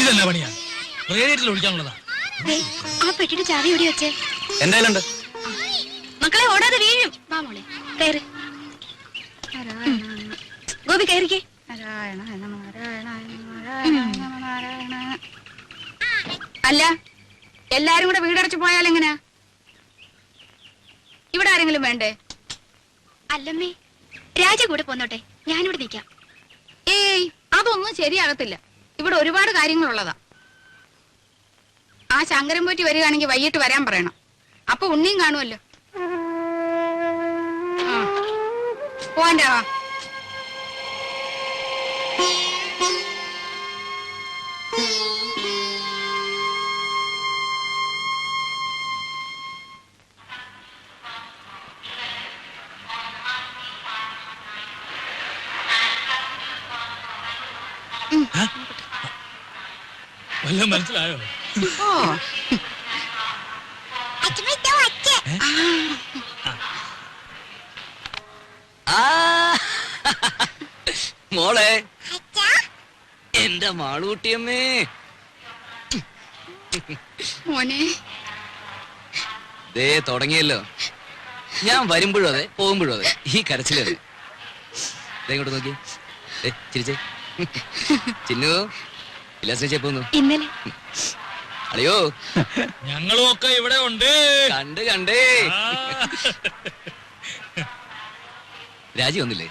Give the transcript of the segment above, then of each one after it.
ഇതെന്നാ പണിയാ? റേഡിയേറ്ററിൽ ഒഴിക്കാനുള്ളതാ. ആ പെട്ടിട്ട് ചാവി ഓടി വെച്ചേ. എന്തായാലും മക്കളെ ഓടാതെ വീഴും. വാ മോളെ കയറി. ഗോപി കയറിക്കേ. അല്ല, എല്ലാരും കൂടെ വീടടച്ചു പോയാൽ എങ്ങനെയാ? ഇവിടെ ആരെങ്കിലും വേണ്ടേ? അല്ലമ്മേ, രാജ കൂടെ പോന്നോട്ടെ, ഞാനിവിടെ നിൽക്കാം. ഏയ്, അതൊന്നും ശരിയാകത്തില്ല. ഇവിടെ ഒരുപാട് കാര്യങ്ങളുള്ളതാ. ആ ശങ്കരൻ പോറ്റി വരികയാണെങ്കിൽ വൈകിട്ട് വരാൻ പറയണം. അപ്പൊ ഉണ്ണിയും കാണുമല്ലോ. പോവാൻ്റെ വാ. വല്ലതും മനസ്സിലായോ? ഓ, മോളെ, എന്റെ മാളൂട്ടിയമ്മേ. മോനെ, ദേ തുടങ്ങിയല്ലോ. ഞാൻ വരുമ്പോഴും അതെ, പോകുമ്പോഴും അതെ, ഈ കരച്ചിലത്. ഇങ്ങോട്ട് നോക്കി, ചിരിച്ചേ. ചിന്നു ഇല്ലാസ്പോന്നു. ഇന്നലെ അളിയോ, ഞങ്ങളും ഒക്കെ ഇവിടെ ഉണ്ട്. കണ്ടേ. രാജി വന്നില്ലേ?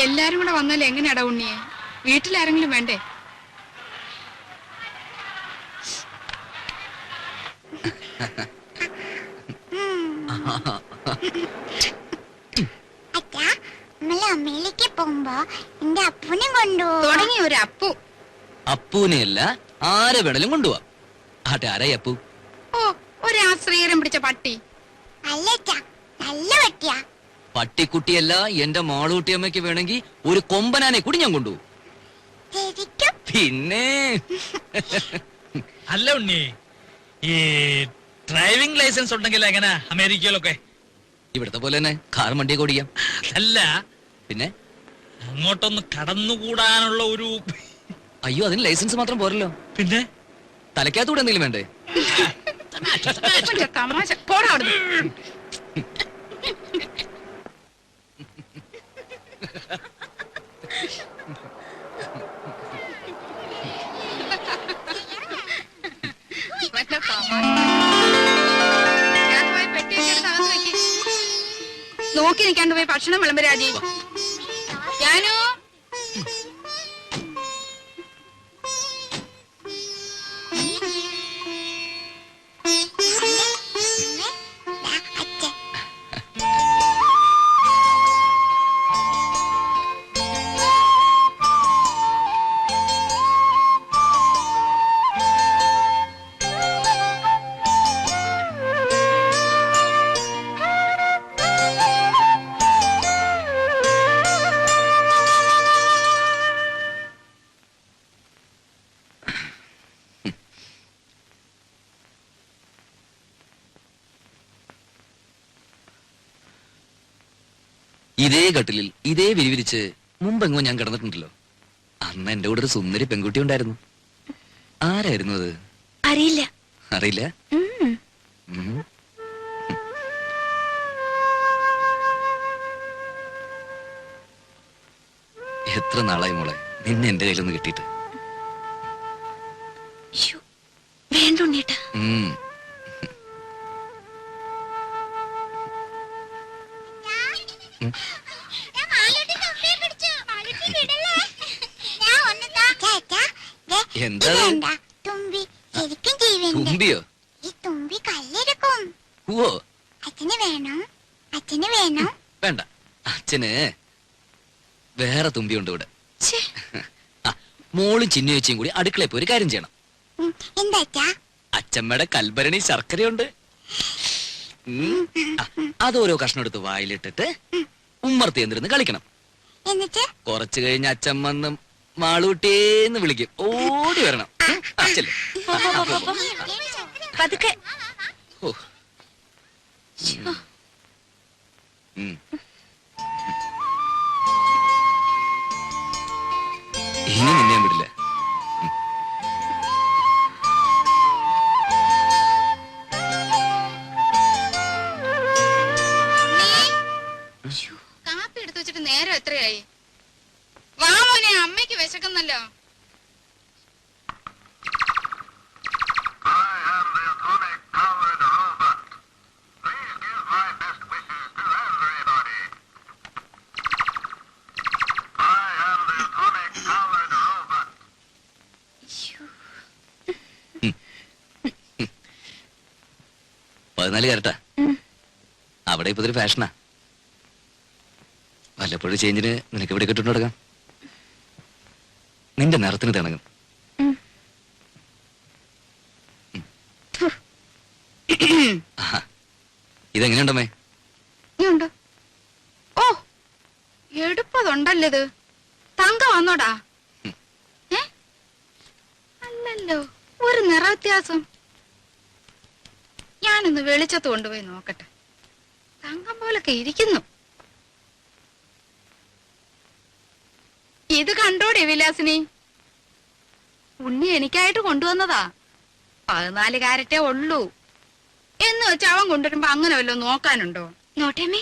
എല്ലാരും കൂടെ വന്നാലും എങ്ങനെയാടാ ഉണ്ണിയെ? വീട്ടിലാരെങ്കിലും വേണ്ടേ? അമ്മയിലേക്ക് പോകുമ്പോ എന്റെ അപ്പൂനെ കൊണ്ടുപോകും. തുടങ്ങി ഒരു അപ്പു. അപ്പൂനെയല്ല, ആരെ വേണേലും കൊണ്ടുപോവാ. ആട്ടെ, ആരായി അപ്പു? ഓ, ഒരു ആശ്രയരം പിടിച്ച പട്ടി. അല്ല നല്ല പട്ടിയാ. പട്ടിക്കുട്ടിയല്ല, എന്റെ മാളൂട്ടിയമ്മയ്ക്ക് വേണമെങ്കിൽ ഒരു കൊമ്പനാനെ കൂടി ഞാൻ കൊണ്ടുപോകും. പിന്നെ അല്ല ഉണ്ണി, ഈ ഡ്രൈവിംഗ് ലൈസൻസ് ഉണ്ടെങ്കിൽ എങ്ങനെ അമേരിക്കയിലൊക്കെ? ഇവിടത്തെ പോലെ തന്നെ കാർ വണ്ടിയൊക്കെ ഓടിക്കാം. അല്ല പിന്നെ അങ്ങോട്ടൊന്ന് കടന്നുകൂടാനുള്ള ഒരു... അയ്യോ, അതിന് ലൈസൻസ് മാത്രം പോരല്ലോ. പിന്നെ തലയ്ക്കകത്തൂടെ എന്തെങ്കിലും വേണ്ടേ? തമാശ. പോടാ അവിടുന്ന്. നോക്കി നിൽക്കാണ്ട് പോയി ഭക്ഷണം വിളമ്പ് രാജി. ഞാനോ ഇതേ കട്ടിലിൽ ഇതേ വിരിവിരിച്ച് മുമ്പെങ്ങോ ഞാൻ കിടന്നിട്ടുണ്ടല്ലോ. അന്ന് എന്റെ കൂടെ ഒരു സുന്ദരി പെൺകുട്ടി ഉണ്ടായിരുന്നു. ആരായിരുന്നു അത്? അറിയില്ല. അറിയില്ല? എത്ര നാളായി മോളെ നിന്നെ എന്റെ കയ്യിലൊന്ന് കിട്ടിയിട്ട്. വേണ്ടുണ്ണേട്ടാ. എന്താ തുമ്പിയോ? ഈ തുമ്പി കല്ലെടുക്കും. ഓ, അച്ഛന് വേണോ? വേണ്ട, അച്ഛന് വേറെ തുമ്പിയുണ്ട് ഇവിടെ. മോളും ചിന്നു ചേച്ചിയും കൂടി അടുക്കളയിൽ പോയി ഒരു കാര്യം ചെയ്യണം. എന്താ? അച്ഛമ്മയുടെ കൽഭരണി ശർക്കരയുണ്ട്. അതോരോ കഷ്ണം എടുത്ത് വായിലിട്ടിട്ട് ഉമ്മർത്തി എന്തിരുന്ന് കളിക്കണം. എന്നിട്ട് കുറച്ചു കഴിഞ്ഞ് അച്ഛമ്മന്ന് മാളൂട്ടേന്ന് വിളിക്കും. ഓടി വരണം. അച്ഛല്ലേ പതുക്കെ. ഓ, കാപ്പി എടുത്തു വെച്ചിട്ട് നേരം എത്രയായി? വാ മോനെ, അമ്മയ്ക്ക് വിശക്കുന്നല്ലോ. പതിനാല് കരട്ടാ. അവിടെ ഇപ്പൊ ഇതൊരു ഫാഷനാ. വല്ലപ്പോഴും ചേഞ്ചിന് നിനക്ക് ഇവിടെ കിട്ടുന്നു തുടങ്ങാം. നിന്റെ നിറത്തിന് തിണങ്ങും. ഇതെങ്ങനെയുണ്ടമ്മേ? ഉണ്ട്. ഓ, എടുപ്പതുണ്ടല്ലോ ഇത്. തങ്ക വന്നോടാ? അല്ലല്ലോ, ഒരു നിറ വ്യത്യാസം. ഞാനൊന്ന് വെളിച്ചത്ത് കൊണ്ടുപോയി നോക്കട്ടെ. തങ്കം പോലൊക്കെ ഇരിക്കുന്നു. ഇത് കണ്ടോടെ വിലാസിനി? ഉണ്ണി എനിക്കായിട്ട് കൊണ്ടുവന്നതാ. 14 കാരറ്റേ ഉള്ളൂ എന്ന് വെച്ച് അവൻ കൊണ്ടുവരുമ്പോ അങ്ങനെ വല്ലോ നോക്കാനുണ്ടോ? നോട്ടേമ്മേ,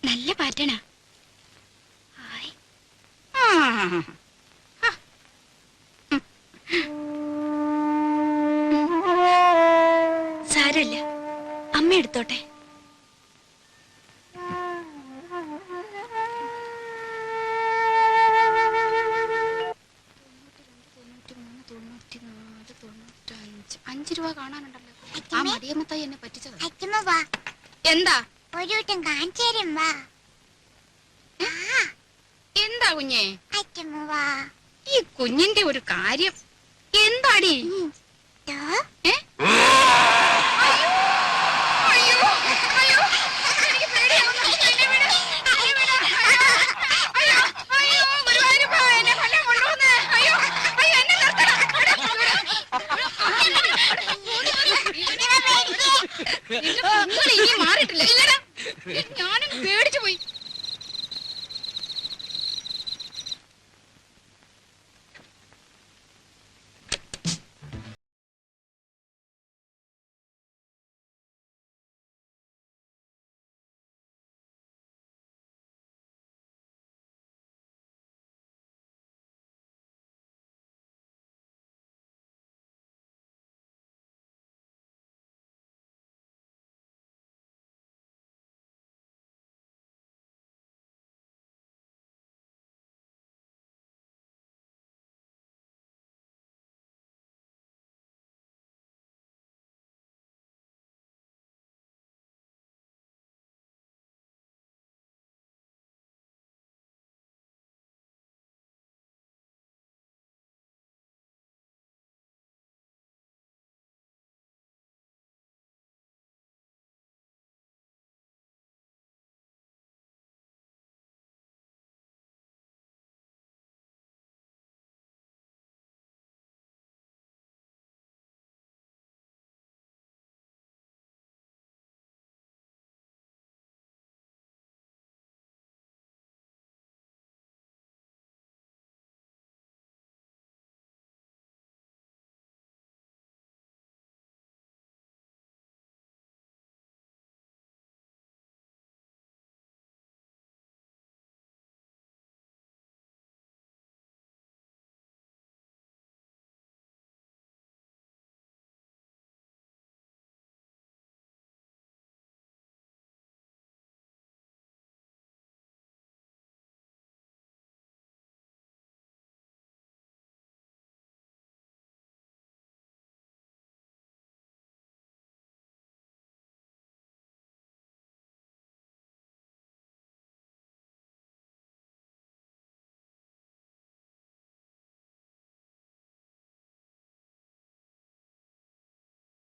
നല്ല പാറ്റേണാ. സാരമില്ല, അമ്മ എടുത്തോട്ടെ. $5 കാണാനുണ്ടല്ലോ. ആ മടിയമ്മത്തായി എന്നെ പറ്റിച്ചത്. അച്ഛമ്മ വാ, എന്താ? ഒരു വട്ടം കാണിച്ചു തരും വാ. എന്താ കുഞ്ഞേ? അച്ഛമ്മ വാ. ഈ കുഞ്ഞിന്റെ ഒരു കാര്യം എന്താടി? ദോ, ഏ? അയ്യോ, അയ്യോ, അയ്യോ, എനിക്ക് പേടിയാവുന്നു. എന്നെ വിട്, എന്നെ വിട്. അയ്യോ, അയ്യോ, ഗുരുവായൂരപ്പ, എന്നെ കൊല്ലാൻ കൊണ്ടുവന്നേ. അയ്യോ, അയ്യോ, എന്നെ നിർത്തണം. നിങ്ങൾ ഇനി മാറിയിട്ടില്ല. ഞാനും പേടിച്ചു.